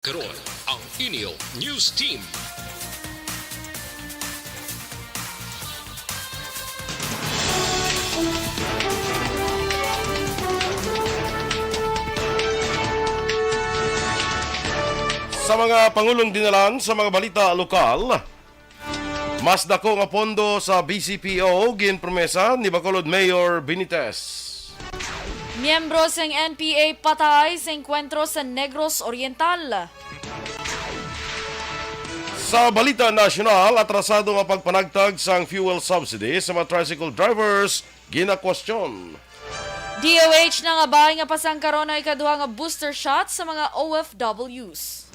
Karon ang Inyo News Team. Sa mga pangulong dinalan sa mga balita lokal, mas dako nga pondo sa BCPO ginpromesa ni Bacolod Mayor Benitez. Miyembro ng NPA patay sa enkwentro sa Negros Oriental. Sa balita nasyonal, atrasado nga pagpanagtag sang fuel subsidy sa mga tricycle drivers ginakwestiyon. DOH na nga bahay nga pasang karon ay ikaduha nga booster shot sa mga OFWs.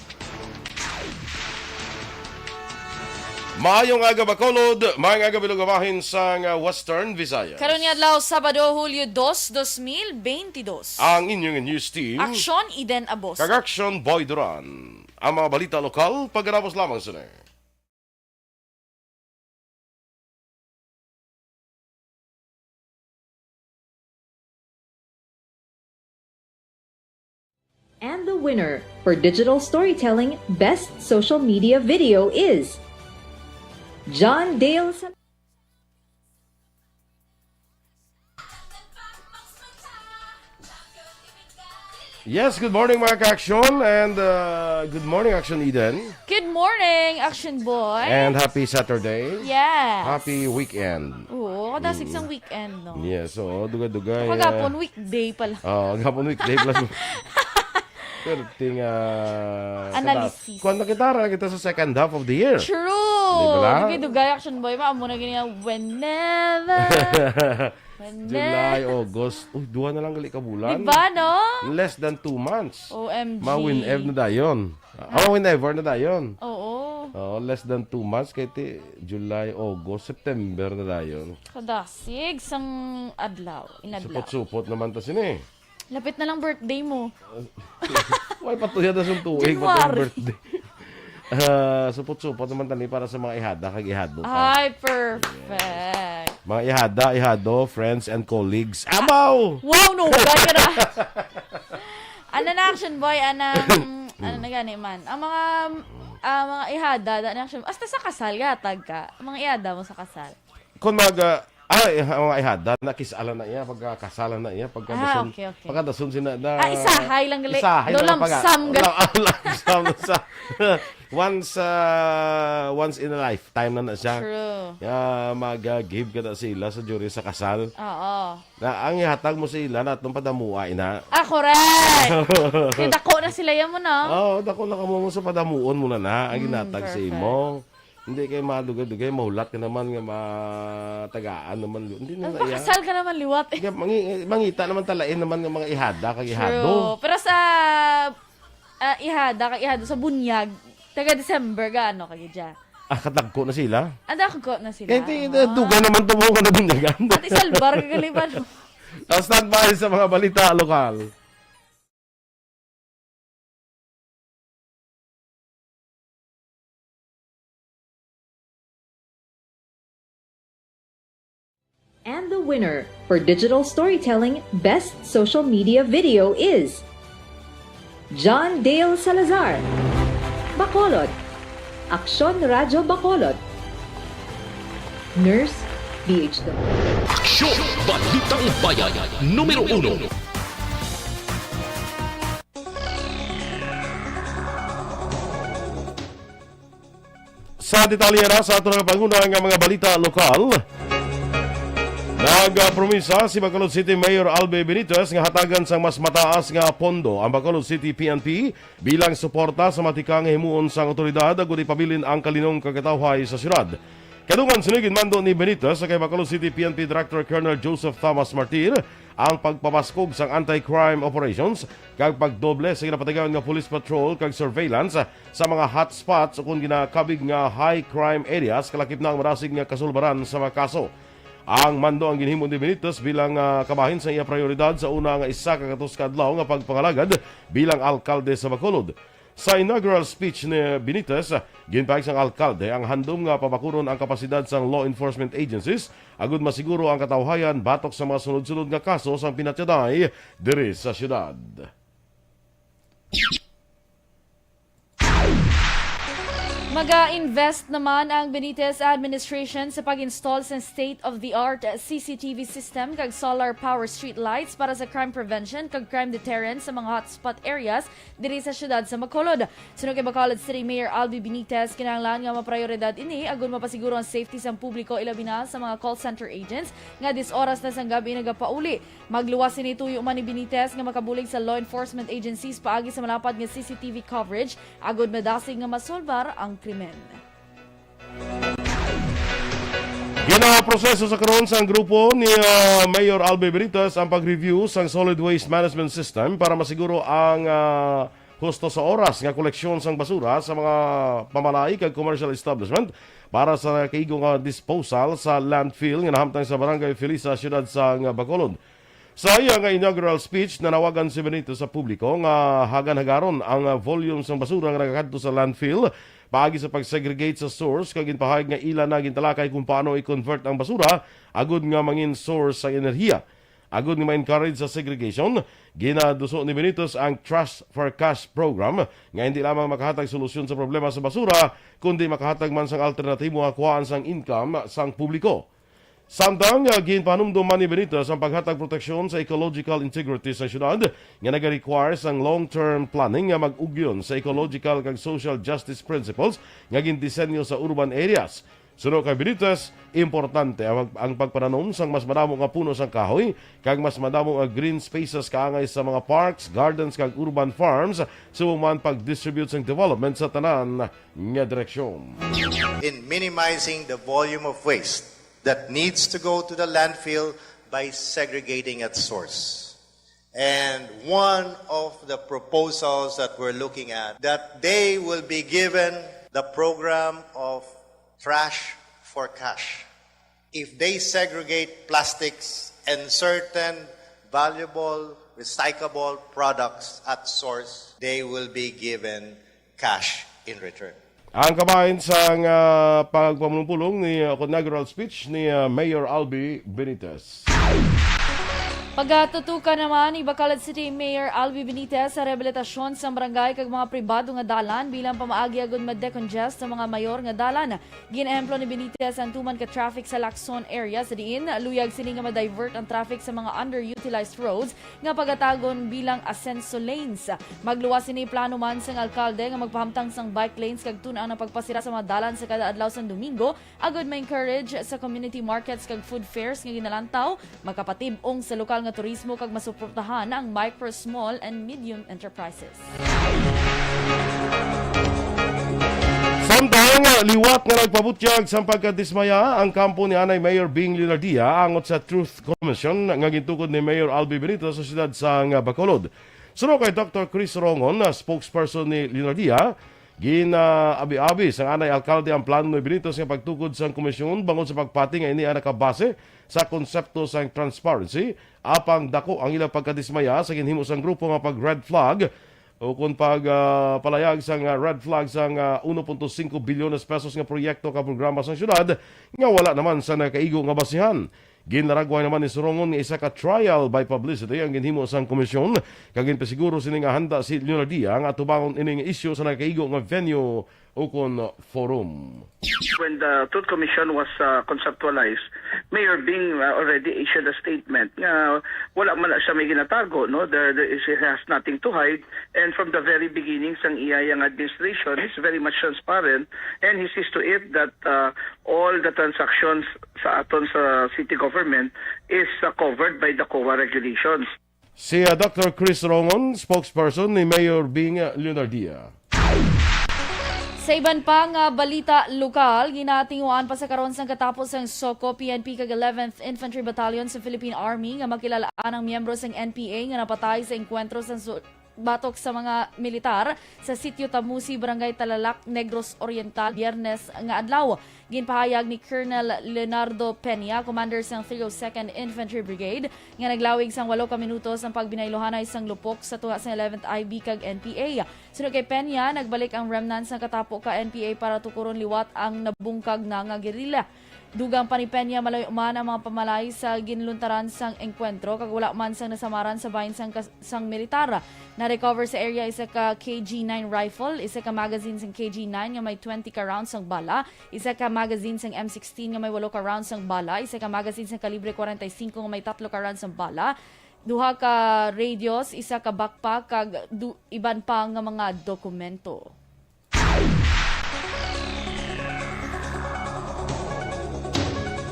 Maayong aga Bacolod, maayong aga bilugabahin sa Western Visayas. Karon nga adlaw Sabado, Hulyo 2, 2022. Ang inyong news team, Aksyon Iden Abos. kag Aksyon Boy Duran. Ang mga balita lokal, pagkarapos lamang sa And the winner for digital storytelling best social media video is John Dale. Yes, good morning mga ka-Aksyon, and good morning Aksyon Eden. Good morning, Action Boy. And happy Saturday. Yes. Happy weekend. Oo, kadasig sang weekend, no? Yes, so dugay-dugay. Pagapon, weekday pala. Gapon weekday plus. Pero ting Analysis. Kung nakitara kita sa second half of the year. True. Di ba na? Dugay Action Boy, maamo na ganyan, whenever. July, August. Uy, duha na lang gali ka bulan. Diba, no? Less than 2 months. OMG. Ma-whenever na dayon. Whenever na dayon. Oo. Less than 2 months kay ti July, August, September na dayon. Kadasig sang adlaw, inadlaw. Supot-supot naman ta sini. Lapit na lang birthday mo. Why patuya na sung tuig January. patong birthday. Supot-supot naman tani para sa mga ihada kag ihado pa. Ay, perfect. Mga ihada, ihado, friends and colleagues. Amaw! Wow, no, gaya na. Ano na Action Boy, ano na gani man. Ang mga ihada, na Action, hasta sa kasal, gatag ka. Ang mga ihada mo sa kasal. Kung mga ihada, nakisala na iya, pagkakasalan na iya, pagkadason, okay. pagkadason sina na... Isahay lang gali. Isahay lang Dolamsam gali. Lamsam sa... Once in a lifetime na siya. True. Mag-give ka na sila sa jury sa kasal. Oo. Na ang ihatag mo sila na itong padamuay na. Correct. Kaya dako na sila yan mo na. Dako na kamo mo sa padamuon mo na ang ginatag sa imo. Hindi kayo madugay-dugay, mahulat ka naman nga matagaan naman. Hindi na iya. Kasal ka naman liwat. Mangita naman talain naman ng mga ihada kag ihado. True. Pero sa ihada, kag ihado sa bunyag, taga December gaano kag dya. Katagko na sila. Anda ko na sila. Hindi, duga naman tumo ka na bunyagan. At isalbar ka galiban. Stand by sa mga balita lokal. And the winner for digital storytelling best social media video is John Dale Salazar. Bacolod. Aksyon Radyo Bacolod. Nurse BHW. Aksyon! Balitang Bayan! Numero 1. Sa detalye na sa ato ng pangunang mga balita lokal, nagpromisa si Bacolod City Mayor Albe Benitez nga hatagan sang mas mataas nga pondo ang Bacolod City PNP bilang suporta sa matikang himuon sang otoridad agud ipabilin ang kalinong kagatawhay sa syudad. Kadungan sinigin mando ni Benitez sa kay Bacolod City PNP Director Colonel Joseph Thomas Martir ang pagpapaskog sang anti-crime operations kag pagdoble sa ginapatigawan nga police patrol kag surveillance sa mga hotspots kung ginakabig nga high crime areas kalakip na ang marasig nga kasulbaran sa mga kaso. Ang mando ang ginhimo ni Benitez bilang kabahin sa iya prioridad sa una nga isa ka katus ka adlaw nga pagpangalagad bilang alkalde sa Bacolod. Sa inaugural speech ni Benitez, ginpahig sang alkalde ang handom nga pabakuron ang kapasidad sang law enforcement agencies agud masiguro ang katawhayan batok sa mga sunod-sunod nga kaso sang pinatyaday diri sa syudad. Mag-invest naman ang Benitez administration sa pag-install sa state-of-the-art CCTV system kag solar power street lights para sa crime prevention kag crime deterrent sa mga hotspot areas diri sa syudad sa Bacolod. Sunod kay Bacolod City Mayor Albi Benitez, kinahanglan nga maprioridad ini agon mapasiguro ang safety sa publiko ilabi na sa mga call center agents nga 10 oras na sang gabi nagapauli. Magluwas ini tuyo man ni Benitez nga makabulig sa law enforcement agencies paagi sa malapad nga CCTV coverage agon madasig nga masolbar ang krimen. Ginaproseso sa karon sa grupo ni Mayor Albe Benitez ang pag-review sa solid waste management system para masiguro ang husto sa oras nga koleksyon sang basura sa mga pamalay kag commercial establishment para sa kaigong disposal sa landfill nga nahamtang sa Barangay Felisa, siyudad sa Bacolod. Sa iyang inaugural speech, nanawagan si Benitez sa publiko nga hagan-hagaron ang volume ng basura nga nagakadto sa landfill paagi sa pag-segregate sa source kag ginpahayag nga ila na gintalakay kung paano i-convert ang basura agud nga mangin source sa enerhiya. Agud nga ma-encourage sa segregation, ginaduso ni Benitez ang Trash for Cash program nga hindi lamang makahatag solusyon sa problema sa basura kundi makahatag man sang alternatibo nga kuhaan sang income sang publiko. Samtang ginpanumduman ni Benitez ang paghatag proteksyon sa ecological integrity sa syudad nga nag-require sang long-term planning nga mag-ugyon sa ecological kag social justice principles nga gindisenyo sa urban areas. Sunod kay Benitez, importante ang pagpananom sang mas madamo nga puno sang kahoy kag mas madamo nga green spaces kaangay sa mga parks, gardens kag urban farms suman pag-distribute sang development sa tanan nga direksyon. In minimizing the volume of waste that needs to go to the landfill by segregating at source. And one of the proposals that we're looking at, that they will be given the program of Trash for Cash. If they segregate plastics and certain valuable, recyclable products at source, they will be given cash in return. Ang kabahin sa pagpamulong ni inaugural speech ni Mayor Albi Benitez. Pagatutukan naman ni Bacolod City Mayor Albi Benitez sa rehabilitasyon sa barangay kag mga pribado nga dalan bilang pamaagi agud ma-decongest sa mga mayor nga dalan. Ginehemplo ni Benitez ang tuman ka traffic sa Aksyon area sa diin luyag sini nga ma-divert ang traffic sa mga underutilized roads nga pagatagon bilang asenso lanes. Magluwas sini plano man sang alkalde nga magpahamtang sang bike lanes kag tun-an ang pagpasira sa mga dalan sa kada adlaw sa Domingo agud ma-encourage sa community markets kag food fairs nga ginalantaw makapatib-ong sa lokal nga turismo kag masuportahan ang micro, small and medium enterprises. Samtang liwat nga nagpabutyag sa pagkadismaya ang kampo ni Anay Mayor Bing Leonardia angot sa Truth Commission nga gintukod ni Mayor Albi Benitez sa siyudad sa Bacolod. Sunod kay Dr. Chris Rongon, spokesperson ni Leonardia, abi-abi sa anay alkalde ang plano ni Benitez nga pagtukod sa komisyon bangod sa pagpati nga ini nakabase sa konsepto sa transparency apang dako ang ilang pagkadismaya sa ginhimo sang grupo nga pag red flag o kung palayag sang red flag sang 1.5 bilyones pesos nga proyekto ka programa sa syudad nga wala naman sa nakaigo nga basihan. Ginlaragway naman ni Sorongon nga isa ka trial by publicity ang ginhimo sang komisyon kag ginpasiguro sini nga handa si Leonardia nga tubangon ining issue sa nakaigo nga venue o kon forum. When the Truth Commission was conceptualized, Mayor Bing already issued a statement nga wala man siya may ginatago, no? She has nothing to hide, and from the very beginning sang iyang administration is very much transparent, and he sees to it that all the transactions sa aton sa city government is covered by the COA regulations. Si Dr. Chris Rongon, spokesperson ni Mayor Bing Leonardia. Sa iban pang balita lokal, ginatinguan pa sa karon sang katapos ang SOCO PNP kag 11th Infantry Battalion sa Philippine Army nga makilalaan ang miyembro sang NPA nga napatay sa engkwentro sa batok sa mga militar sa sitio Tamusi, Barangay Talalak, Negros Oriental, Biyernes nga adlaw. Ginpahayag ni Colonel Leonardo Peña, commander sang 302nd Infantry Brigade, nga naglawig sang 8 ka minutos ang pagbinaylohanay sang lupok sa tuwa sang 11th IB kag NPA. Sunod kay Peña, nagbalik ang remnants ng katapo ka NPA para tukuron liwat ang nabungkag na nga gerilla. Dugang panipenya malayo man ang mga pamalay sa ginluntaran sang engkwentro kag wala man sang nasamaran sa bahin sang militar. Na-recover sa area isa ka KG9 rifle, isa ka magazine sang KG9 nga may 20 ka rounds sang bala, isa ka magazine sang M16 nga may 8 ka rounds sang bala, isa ka magazine sang kalibre 45 nga may 3 ka rounds sang bala, duha ka radios, isa ka backpack kag iban pa nga mga dokumento.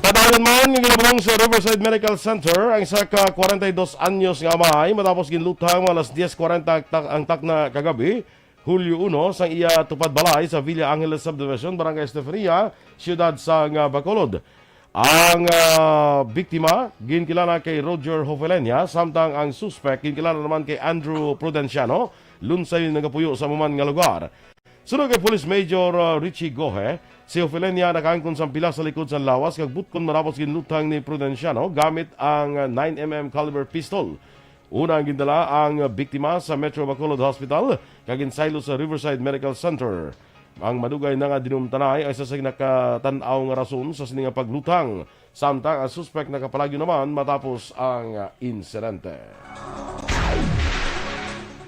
Padayon man ng ginabulong sa Riverside Medical Center ang isa ka 42 anyos nga amay matapos ginlutang mga alas 10:40 ang takna kagabi, Hulyo 1 sang iya tupad balay sa Villa Angeles Subdivision, Barangay Estefania, siyudad sa Bacolod. Ang biktima ginkilala kay Roger Hofelenia, samtang ang suspect ginkilala naman kay Andrew Prudenciano, lunsay nagapuyo sa maman nga lugar. Sunod kay Police Major Richie Gohe, si Ofelenia nakaangkon sa pila sa likod sa lawas kag butkon matapos ginlutang ni Prudenciano gamit ang 9mm caliber pistol. Una ang gindala ang biktima sa Metro Bacolod Hospital kag ginsaylo sa Riverside Medical Center. Ang madugay na nga dinumtanay ay sa nakatanaw nga rason sa sininga paglutang. Samtang ang suspect nakapalagyo naman matapos ang insidente.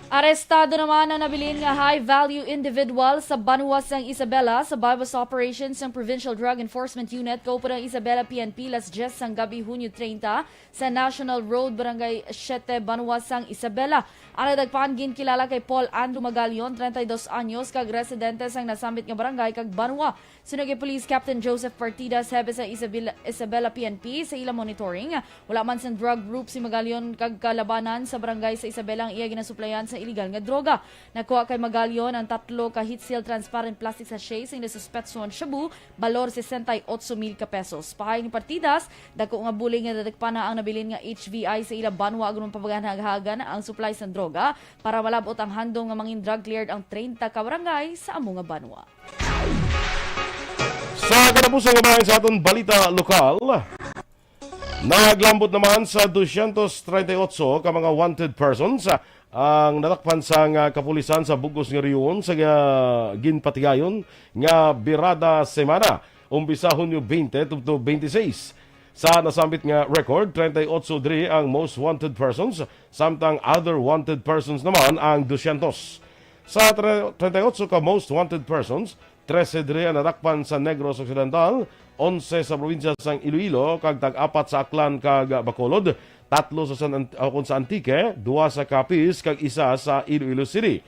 Arestado naman ang nabilin nga high-value individual sa Banwa sang Isabela sa bypass operations ng Provincial Drug Enforcement Unit kaupo ng Isabela PNP las 10 sang gabi Hunyo 30 sa National Road, Barangay 7, Banwa sang Isabela. Ang nadagpan ginkilala kay Paul Andrew Magalion, 32 anyos, kag residente sang nasambit nga barangay kag Banwa. Sunod kay Police Captain Joseph Partidas, hebe sa Isabela PNP sa ila monitoring. Wala man sang drug group si Magalion kag kalabanan sa barangay sa Isabela ang iya ginasuplayan sa illegal nga droga. Nakuha kay Magalion ang 3 ka heat seal transparent plastic sachet sa inasuspetsuan shabu, balor 68,000 ka pesos. Pahay ni Partidas, dako nga buling nga dadagpan na ang nabilin nga HVI sa ila Banwa agon papaganhaghagan ang supply sa droga para malabot ang handong nga mangin drug cleared ang 30 ka barangay sa amo nga Banwa. Sa katapusan nga bayan sa aton balita lokal, naglambot naman sa 238 ka mga wanted persons ang natakpan sa kapulisan sa Bugos nga riyon sa ginpatigayon nga birada semana, umpisa Hunyo 20 to 26. Sa nasambit nga record, 38 diri ang most wanted persons, samtang other wanted persons naman ang 200. Sa 38 ka most wanted persons, 13 diri ang natakpan sa Negros Occidental, 11 sa probinsya sang Iloilo, kag tag-4 sa Aklan kag Bacolod, 3 sa Antique, 2 sa Capiz, kag 1 sa Iloilo City.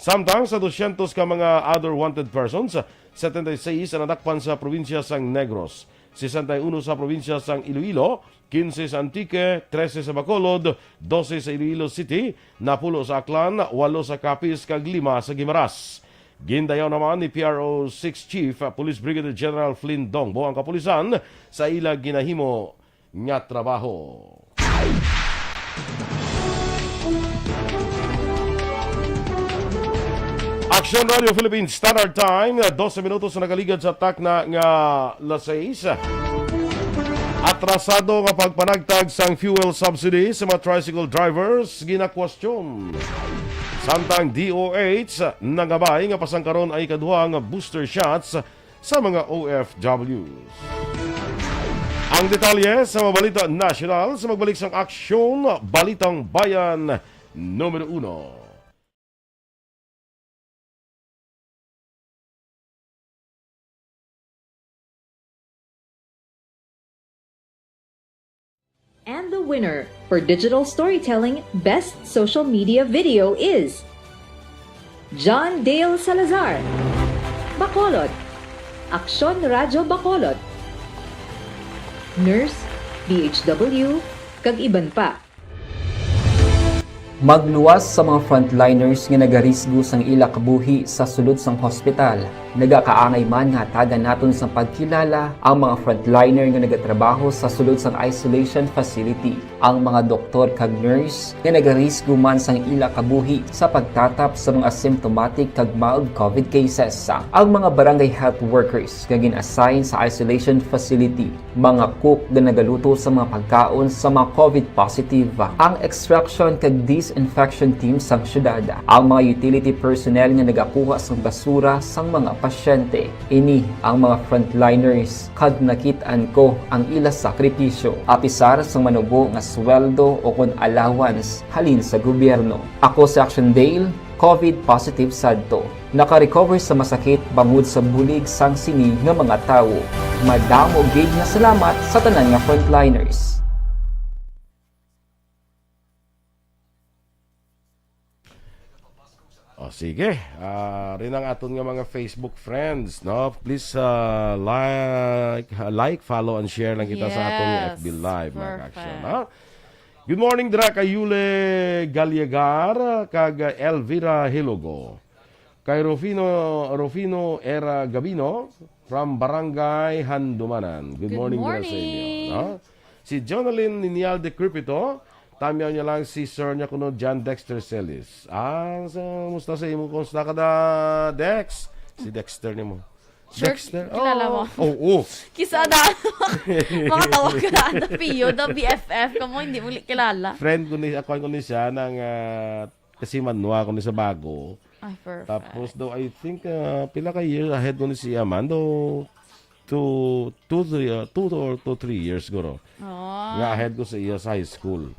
Samtang sa 200 ka mga other wanted persons, 76 ang natakpan sa probinsya sang Negros, 61 sa probinsya sang Iloilo, 15 sa Antique, 13 sa Bacolod, 12 sa Iloilo City, 10 sa Aklan, 8 sa Capiz, kag 5 sa Guimaras. Gindayaw naman ni PRO 6 Chief Police Brigadier General Flynn Dongbo ang kapulisan sa ila ginahimo nga trabaho. Aksyon Radio Philippines Standard Time, 12 minutos na nakaligad sa takna nga las 6. Atrasado nga pagpanagtag sang fuel subsidy sa mga tricycle drivers ginakwestiyon. Samtang DOH nagabay nga pasangkaron ay kaduha nga booster shots sa mga OFWs. Ang detalye sa mga balita national sa magbalik sang Aksyon, Balitang Bayan, Numero 1. And the winner for digital storytelling best social media video is John Dale Salazar, Bacolod, Aksyon Radio Bacolod, Nurse, BHW, kag iban pa. Magluwas sa mga frontliners nga nagarisgo sang ila kabuhi sa sulod sang hospital. Nagakaangay man nga hatagan naton sa pagkilala ang mga frontliner nga nagatrabaho sa sulod sang isolation facility. Ang mga doktor kag nurse nga nagarisgo man sang ila kabuhi sa pagtatap sa mga symptomatic kag mild COVID cases. Ang mga barangay health workers nga gin-assign sa isolation facility, mga cook nga nagaluto sa mga pagkaon sa mga COVID positive. Ang extraction kag disinfection team sang syudad. Ang mga utility personnel nga nagakuha sang basura sang mga pasyente. Ini ang mga frontliners kad nakitaan ko ang ila sakripisyo. Apisar sang manubo nga sweldo o kon allowance halin sa gobyerno. Ako sa Aksyon Dale, COVID positive sadto. Naka-recover sa masakit bangod sa bulig sang sini nga mga tawo. Madamo gig na salamat sa tanan nga frontliners. O sige, rin ang aton nga mga Facebook friends, no? Please like, follow and share lang kita sa atong FB Live mga Aksyon, no? Good morning dira kay Yule Galiegar kag Elvira Hilogo. Kay Rufino Era Gabino from Barangay Handumanan. Good morning dira sa inyo, no? Si Jonalyn Ninial de Cripito, tamiyaw niya lang si Sir niya kuno John Dexter Celis. Musta sa imo kumusta ka da Dex? Si Dexter ni mo. Sure, Dexter? kilala mo. Oo. Kisa na, makatawag ka na, PO, the BFF, kamo hindi mo kilala. Friend ko ni, ako ni siya ng kasi manwa ko ni sa bago. Ay, perfect. Tapos daw, I think, pila ka years ahead ko ni si Amando. 2 or 3 years siguro. Nga ahead ko sa iya sa high school.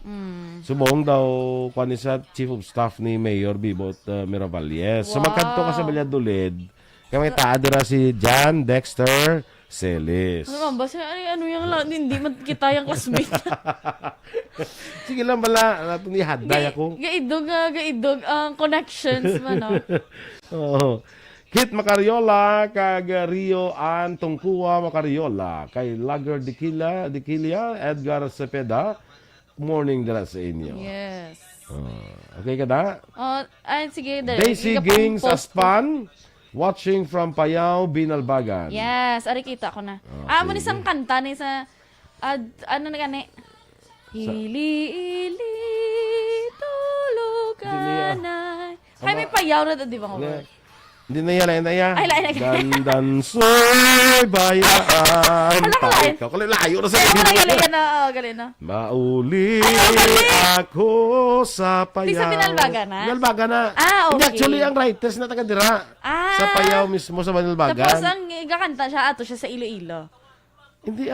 Subong daw, kuha ni sa Chief of Staff ni Mayor Bibot Miravalles. So magkanto ka sa Balyadolid. Kaya may taadira si John Dexter Celis. Ano ba? Ano yung hindi man kita yung classmate. Sige lang bala, nato ni haday ako. Gaidog ang connections man. Oo. Kit Macariola, kag Rio Ann Tungkua Macariola, kay Lager Dikilia, Edgar Cepeda. Morning dala sa inyo. Yes. Okay ka na? Ay, sige. Daisy Gings Aspan, watching from Payao, Binalbagan. Yes, ari kita ko na. Mo ni sang kanta ni sa ano na gani? Hili tuluganay. Ay may payaw na di ba ko? Hindi na yan, Ay, lain. Dandansoy bayaan. Ikaw, layo na sa Galing na. Mauli ako sa Payao. Di sa Binalbagan na? Binalbagan na. Okay. Actually, ang writers na taga-dira. Sa Payao mismo, sa Binalbagan. Tapos ang gakanta siya, ato siya sa Iloilo. Hindi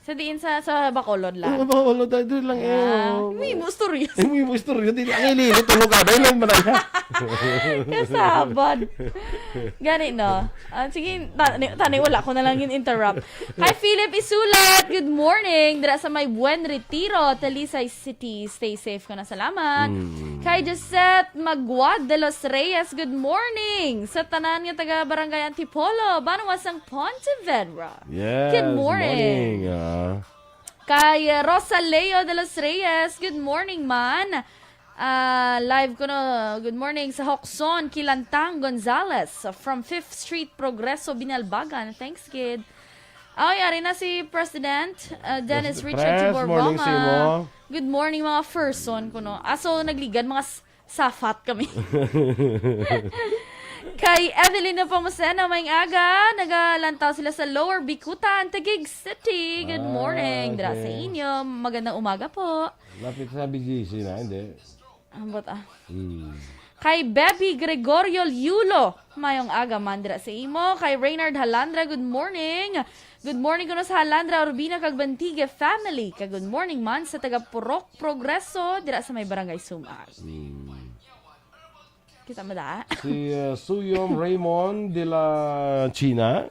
Sa diin sa Bacolod lang. Bacolod, doon lang May mo storya. May mo istorya. Ang ilili, tulog ka. Dahil lang manaya. Kasabad. Gani, no? Sige, tanay, wala ko na lang yung interrupt. Hi, Philip Isulat. Good morning. Dira sa may Buen Retiro, Talisay City. Stay safe ka na. Salamat. Kay Josette Magwad de los Reyes. Good morning. Sa tanan nga taga Barangay Antipolo, Banawasang Pontevedra. Yes. Good morning. Kay Rosaleo de los Reyes. Good morning, man. Live ko na, good morning sa Hoxon, Kilantang Gonzales from 5th Street, Progreso, Binalbagan. Thanks, kid. Yari na si President Dennis Richard Borbonga. Good morning, mga person ko, no. So, nagligan, mga safat kami. Kay Evelyn na Pamusena, may aga, nagalantaw sila sa Lower Bikutan, Taguig City. Good morning. Dira sa inyo. Magandang umaga po. Lapit sa BGC na, hindi. Ambot Kay Bebby Gregorio Yulo, mayong aga mandira sa imo. Kay Reynard Halandra, good morning. Good morning kuno sa Halandra Urbina kag Bantigue family. Kag good morning man sa taga Purok Progreso dira sa may Barangay Sumak. Kita mo da? Si Suyom Raymond de la China.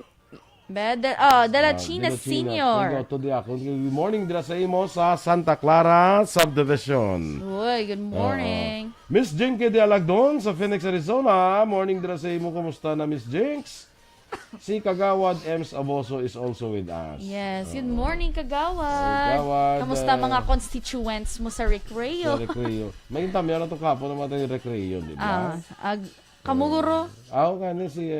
De la China Senior. Good morning dira sa imo sa Santa Clara Subdivision. Uy, good morning. Miss Jinky de Alagdon sa Phoenix, Arizona. Morning dira sa imo. Kumusta na Miss Jinx? Si Kagawad Ems Aboso is also with us. Yes, good morning Kagawad. Kamusta mga constituents mo sa Recreo? Sa Recreo. May intamyan na ito kapo naman tayo Recreo, di ba? Kamuguro? Kani si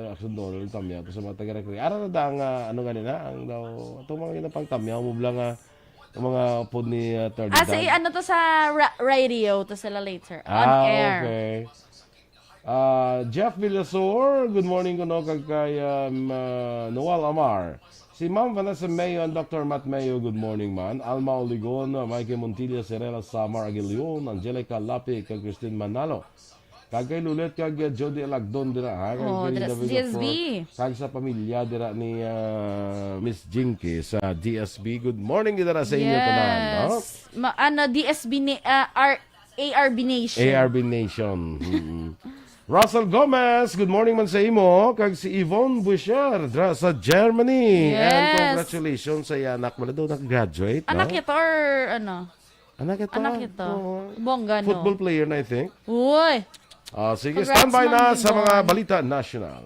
Aksyon Donald intamyan ito sa mga taga-Recreo. Ara na da ang ano ganina, ang daw, ito mga ginapang tamyan mo lang mga pod ni third dad. Ano to sa radio to sila later, on air. Okay. Jeff Villasor, good morning ko no kay Noel Amar. Si Ma'am Vanessa Mayo and Dr. Matt Mayo, good morning man. Alma Oligon, Mikey Montilla, Serena Samar Aguilion, Angelica Lapi, kag Christine Manalo. Kag kay Lulet, kag Jody Alagdon dira ha. Kag dira sa David DSB. Kag sa pamilya dira ni Miss Jinky sa DSB. Good morning dira sa inyo tanan, no? DSB ni ARB Nation. ARB Nation. Russell Gomez, good morning man sa imo. Kag si Yvonne Boucher dra sa Germany. Yes. And congratulations sa anak mo na daw nag-graduate. Anak no? ito or ano? Anak ito. Anak ito. Oo. Bongga, no? Football player na, I think. Uy! Sige, Congrats, standby na Ma'am sa mga Yvonne. balita national.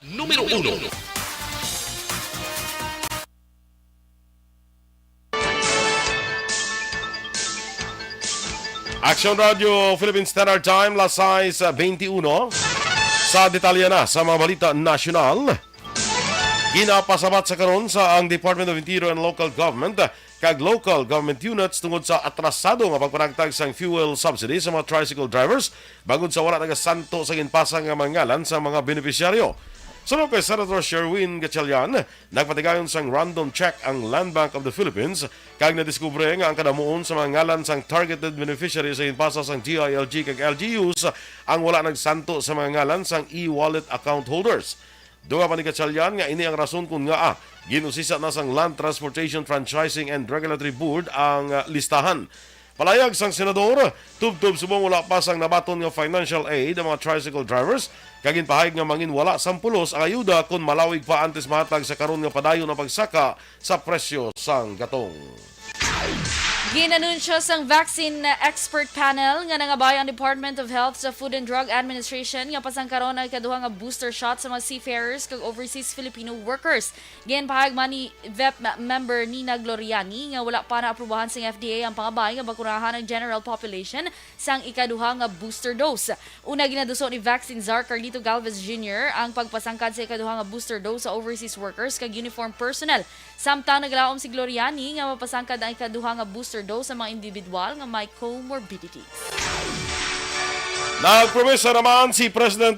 Numero 1. Action Radio Philippine Standard Time, las 6:21. Sa detalye na sa mga balita nasyonal. Ginapasabat sa karon sa ang Department of Interior and Local Government kag local government units tungod sa atrasado nga pagpanagtag sang fuel subsidy sa mga tricycle drivers bagod sa wala nagasanto sa ginpasang nga mangalan sa mga benepisyaryo. Sunod kay Senator Sherwin Gatchalian, nagpatigayon sang random check ang Land Bank of the Philippines kag nadiskubre nga ang kadamuon sa mga ngalan sang targeted beneficiaries sa ginpasa sang GILG kag LGUs ang wala nagsanto sa mga ngalan sang e-wallet account holders. Duga pa ni Gatchalian nga ini ang rason kung nga ginusisa na sang Land Transportation Franchising and Regulatory Board ang listahan. Palayag sang senador, tub-tub subong wala pa sang nabaton nga financial aid ang mga tricycle drivers, kagin pahayag nga mangin wala sang pulos ang ayuda kung malawig pa antes mahatag sa karon nga padayon na pagsaka sa presyo sang gatong. Ginanunsyo sang vaccine expert panel nga nangabay ang Department of Health sa Food and Drug Administration nga pasangkaron ang ikaduha nga booster shot sa mga seafarers kag overseas Filipino workers. Ginpahayag man ni VEP member Nina Gloriani nga wala pa naaprubahan sa FDA ang pangabay nga bakurahan ng general population sang ikaduha nga booster dose. Una ginaduso ni Vaccine Czar Carlito Galvez Jr. ang pagpasangkad sa ikaduha nga booster dose sa overseas workers kag uniform personnel. Samtang naglaom si Gloriani nga mapasangkad ang ikaduha nga booster dose sa mga individual nga may comorbidities. Nagpromesa naman si President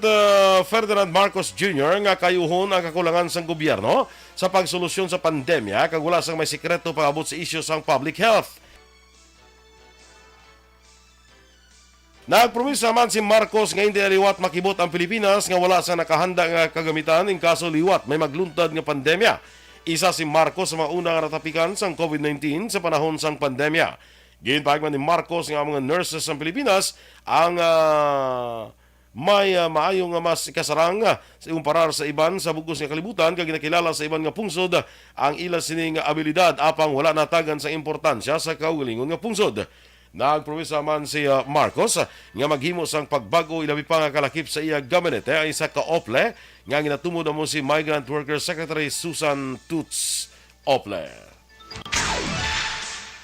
Ferdinand Marcos Jr. nga kayuhon ang kakulangan sang gobyerno sa pagsolusyon sa pandemya kag wala sang may sekreto pag-abot sa isyu sang public health. Nagpromesa naman si Marcos nga hindi liwat makibot ang Pilipinas nga wala sang nakahanda nga kagamitan in kaso liwat may magluntad nga pandemya. Isa si Marcos sa mga unang ratapikan sang COVID-19 sa panahon sang pandemya. Ginpahayag man ni Marcos nga mga nurses sa Pilipinas ang may maayong mas ikasarang sa umparar sa iban sa bugos nga kalibutan kag ginakilala sa iban nga pungsod ang ila sining abilidad apang wala natagan sa importansya sa kaugalingon nga pungsod. Nagpromisa man si Marcos nga maghimo sang pagbago ilabi pa nga kalakip sa iya gabinete ang isa ka ople nga ginatumod mo si Migrant Worker Secretary Susan Toots Ople.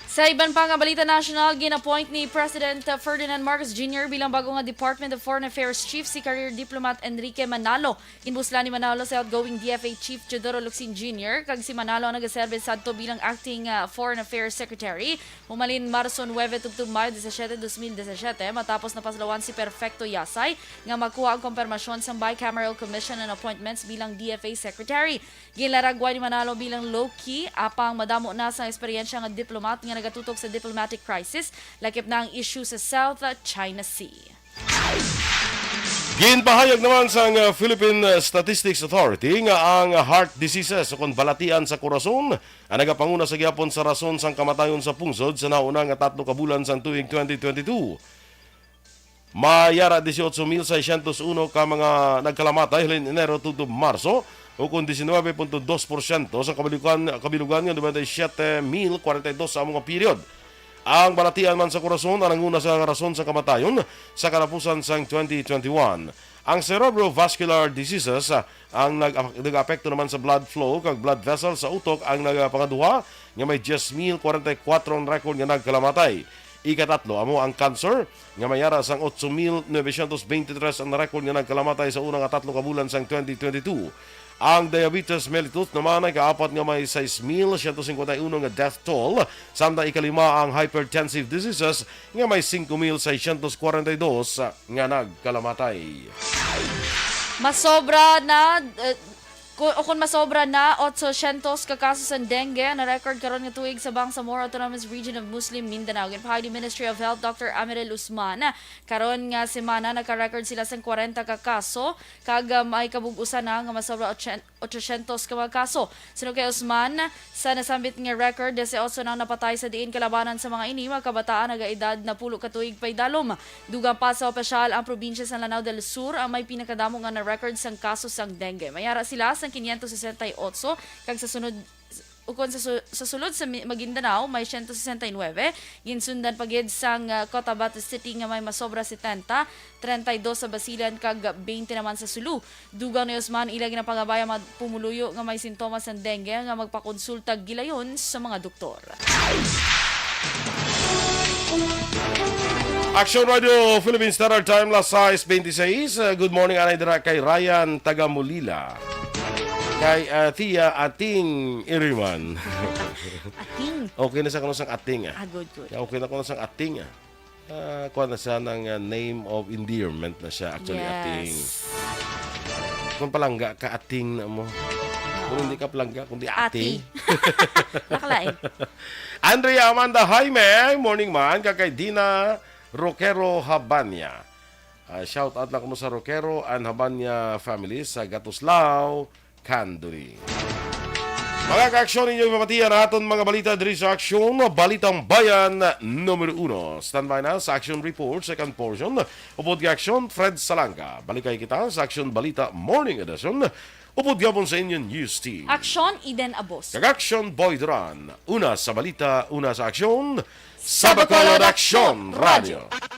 Sa iban pa nga balita national, gin-appoint ni President Ferdinand Marcos Jr. bilang bago nga Department of Foreign Affairs Chief si career diplomat Enrique Manalo. Inbusla ni Manalo sa outgoing DFA Chief Teodoro Locsin Jr. kag si Manalo ang nagaserbe sadto bilang acting Foreign Affairs Secretary. Humalin Marso 9 tubtub Mayo 17, 2017 matapos napaslawan si Perfecto Yasay nga makuha ang kompirmasyon sa Bicameral Commission on Appointments bilang DFA Secretary. Gilaragway ni Manalo bilang low-key apang madamo na sa eksperyensya nga diplomat nga nagatutok sa diplomatic crisis, lakip na ang issue sa South China Sea. Ginpahayag naman sa Philippine Statistics Authority nga ang heart diseases o kon balatian sa korason ang nagapanguna sa gyapon sa rason sang kamatayon sa pungsod sa nauna nga 3 ka bulan sang tuig 2022. Mayara 18,601 ka mga nagkalamatay hilin Enero tutob Marso o kung 19.2% sa kabilugan nga 97,042 sa mga period. Ang balatian man sa korason ang nanguna sa rason sa kamatayon sa karapusan sang 2021. Ang cerebrovascular diseases ang nag-apekto naman sa blood flow kag blood vessel sa utok ang nagapangaduha nga may 10,044 ang record nga nagkalamatay. Ikatatlo, amo ang cancer nga mayara sang 8,923 ang record nga nagkalamatay sa unang 3 ka bulan sang 2022. Ang diabetes mellitus naman ay kaapat nga may 6,151 nga death toll, samtang ikalima ang hypertensive diseases nga may 5,642 nga nagkalamatay. Masobra na kung masobra na 800 ka kaso sa dengue na record karon nga tuig sa Bangsamoro Autonomous Region of Muslim Mindanao. Ginpahayag ni Ministry of Health Dr. Amirel Usman karon nga semana naka-record sila sa 40 ka kaso kag may kabug-usan na nga masobra 800 ka mga kaso. Sino kay Usman sa nasambit nga record 18 na napatay sa diin kalabanan sa mga ini mga kabataan nagaedad na 10 ka tuig pay dalom. Dugang pa sa opisyal ang probinsya sa Lanao del Sur ang may pinakadamo nga na record sang kaso sang dengue. Mayara sila sa 568 kag sa sunod ukon sa sulod sa Maguindanao may 169, ginsundan pagid sang Cotabato City nga may masobra 70, 32 sa Basilan kag 20 naman sa Sulu. Dugang ni Usman ilag na pangabaya pumuluyo nga may sintomas ng dengue nga magpakonsulta gilayon sa mga doktor. Aksyon Radio Philippine Standard Time last 6:26. Good morning anay dira kay Ryan Tagamulila. Kay Tia Ating Iriman. Ating. Okay na sa kanong sang Ating. Good. Okay na ko na sang Ating. Kuha na siya ng name of endearment na siya. Actually, yes. Ating. Kung palangga ka Ating na mo. Kung hindi ka palangga, kundi Ati. Nakalain. Andrea Amanda Jaime, morning man. Kakay Dina Roquero Habanya. Shout out lang mo sa Roquero and Habanya family sa Gatuslao, Canduri. Mga ka-aksyon ninyo ipapatiyan natin mga balita diri sa Aksyon, Balitang Bayan, Numero 1. Standby na sa Action Report, second portion. Upod ka-aksyon, Fred Salanga. Balikay kita sa Aksyon Balita Morning Edition. Upod gabon sa inyong news team. Aksyon, Eden Abos. Kag-aksyon, Boy Duran. Una sa balita, una sa aksyon, sa Bacolod Aksyon Radio.